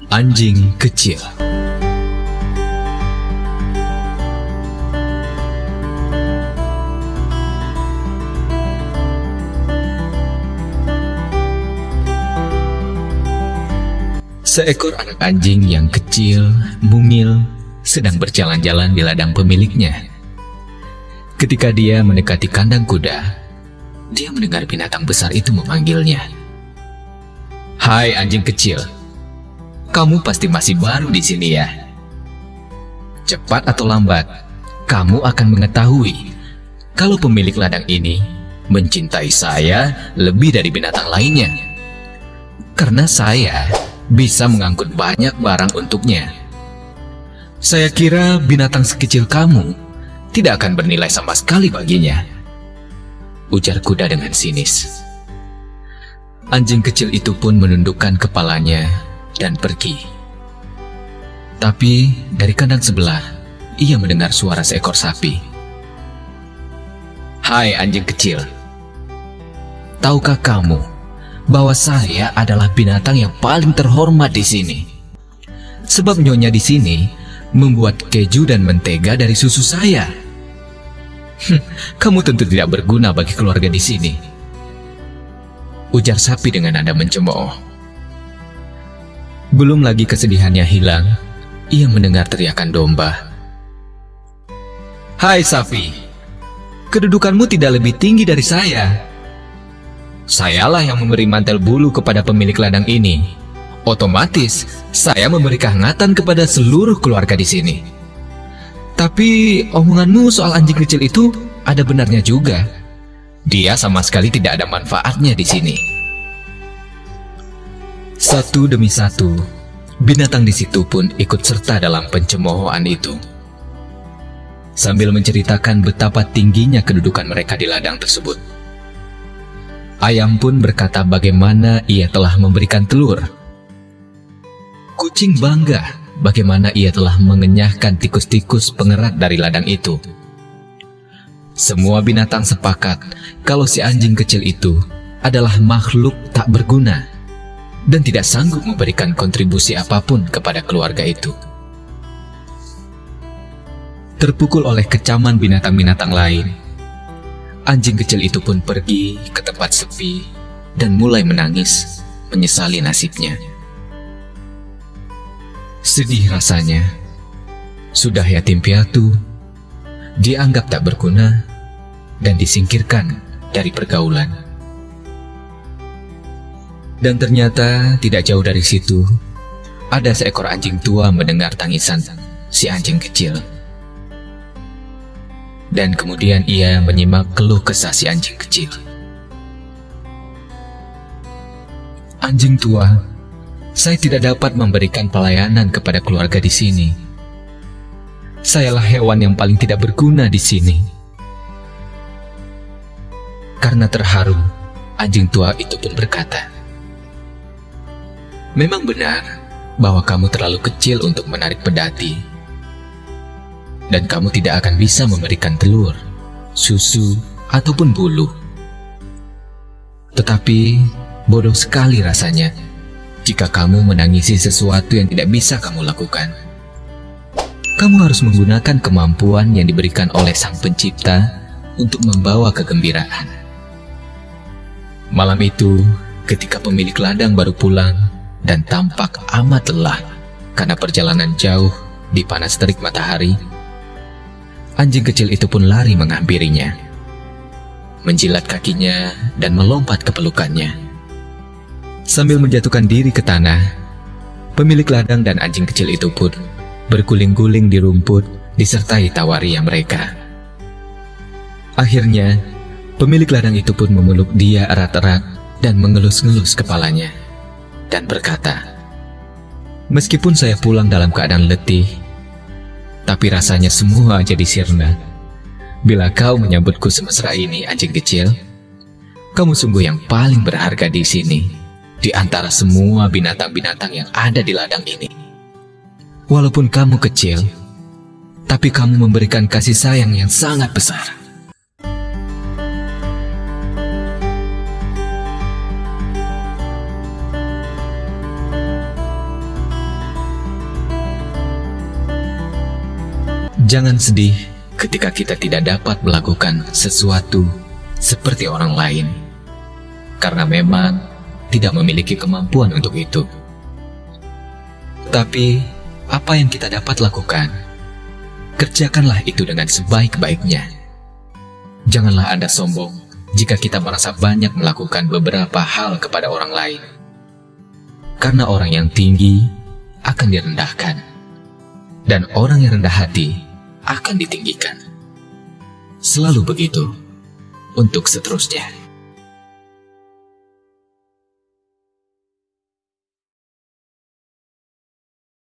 Anjing kecil. Seekor anak anjing yang kecil, mungil, sedang berjalan-jalan di ladang pemiliknya. Ketika dia mendekati kandang kuda, dia mendengar binatang besar itu memanggilnya. "Hai anjing kecil, kamu pasti masih baru di sini ya? Cepat atau lambat, kamu akan mengetahui kalau pemilik ladang ini mencintai saya lebih dari binatang lainnya. Karena saya bisa mengangkut banyak barang untuknya. Saya kira binatang sekecil kamu tidak akan bernilai sama sekali baginya," ujar kuda dengan sinis. Anjing kecil itu pun menundukkan kepalanya dan pergi. Tapi dari kandang sebelah, ia mendengar suara seekor sapi. "Hai anjing kecil, tahukah kamu bahwa saya adalah binatang yang paling terhormat di sini? Sebab nyonya di sini membuat keju dan mentega dari susu saya. Kamu tentu tidak berguna bagi keluarga di sini," ujar sapi dengan nada mencemooh. Belum lagi kesedihannya hilang, ia mendengar teriakan domba. "Hai sapi, kedudukanmu tidak lebih tinggi dari saya. Sayalah yang memberi mantel bulu kepada pemilik ladang ini. Otomatis, saya memberi kehangatan kepada seluruh keluarga di sini. Tapi omonganmu soal anjing kecil itu ada benarnya juga. Dia sama sekali tidak ada manfaatnya di sini." Satu demi satu, binatang di situ pun ikut serta dalam pencemoohan itu. Sambil menceritakan betapa tingginya kedudukan mereka di ladang tersebut. Ayam pun berkata bagaimana ia telah memberikan telur. Kucing bangga bagaimana ia telah mengenyahkan tikus-tikus pengerat dari ladang itu. Semua binatang sepakat kalau si anjing kecil itu adalah makhluk tak berguna dan tidak sanggup memberikan kontribusi apapun kepada keluarga itu. Terpukul oleh kecaman binatang-binatang lain, anjing kecil itu pun pergi ke tempat sepi dan mulai menangis, menyesali nasibnya. Sedih rasanya, sudah yatim piatu, dianggap tak berguna, dan disingkirkan dari pergaulan. Dan ternyata tidak jauh dari situ, ada seekor anjing tua mendengar tangisan si anjing kecil. Dan kemudian ia menyimak keluh kesah si anjing kecil. "Anjing tua, saya tidak dapat memberikan pelayanan kepada keluarga di sini. Sayalah hewan yang paling tidak berguna di sini." Karena terharu, anjing tua itu pun berkata, "Memang benar bahwa kamu terlalu kecil untuk menarik pedati. Dan kamu tidak akan bisa memberikan telur, susu, ataupun bulu. Tetapi bodoh sekali rasanya jika kamu menangisi sesuatu yang tidak bisa kamu lakukan. Kamu harus menggunakan kemampuan yang diberikan oleh Sang Pencipta untuk membawa kegembiraan." Malam itu, ketika pemilik ladang baru pulang dan tampak amat lelah karena perjalanan jauh di panas terik matahari, anjing kecil itu pun lari menghampirinya, menjilat kakinya dan melompat ke pelukannya. Sambil menjatuhkan diri ke tanah, pemilik ladang dan anjing kecil itu pun berguling-guling di rumput disertai tawaria mereka. Akhirnya, pemilik ladang itu pun memeluk dia erat-erat dan mengelus-ngelus kepalanya dan berkata, "Meskipun saya pulang dalam keadaan letih, tapi rasanya semua jadi sirna. Bila kau menyambutku semesra ini, anjing kecil, kamu sungguh yang paling berharga di sini, di antara semua binatang-binatang yang ada di ladang ini. Walaupun kamu kecil, tapi kamu memberikan kasih sayang yang sangat besar." Jangan sedih ketika kita tidak dapat melakukan sesuatu seperti orang lain, karena memang tidak memiliki kemampuan untuk itu. Tapi, apa yang kita dapat lakukan, kerjakanlah itu dengan sebaik-baiknya. Janganlah Anda sombong jika kita merasa banyak melakukan beberapa hal kepada orang lain. Karena orang yang tinggi akan direndahkan, dan orang yang rendah hati akan ditinggikan. Selalu begitu untuk seterusnya.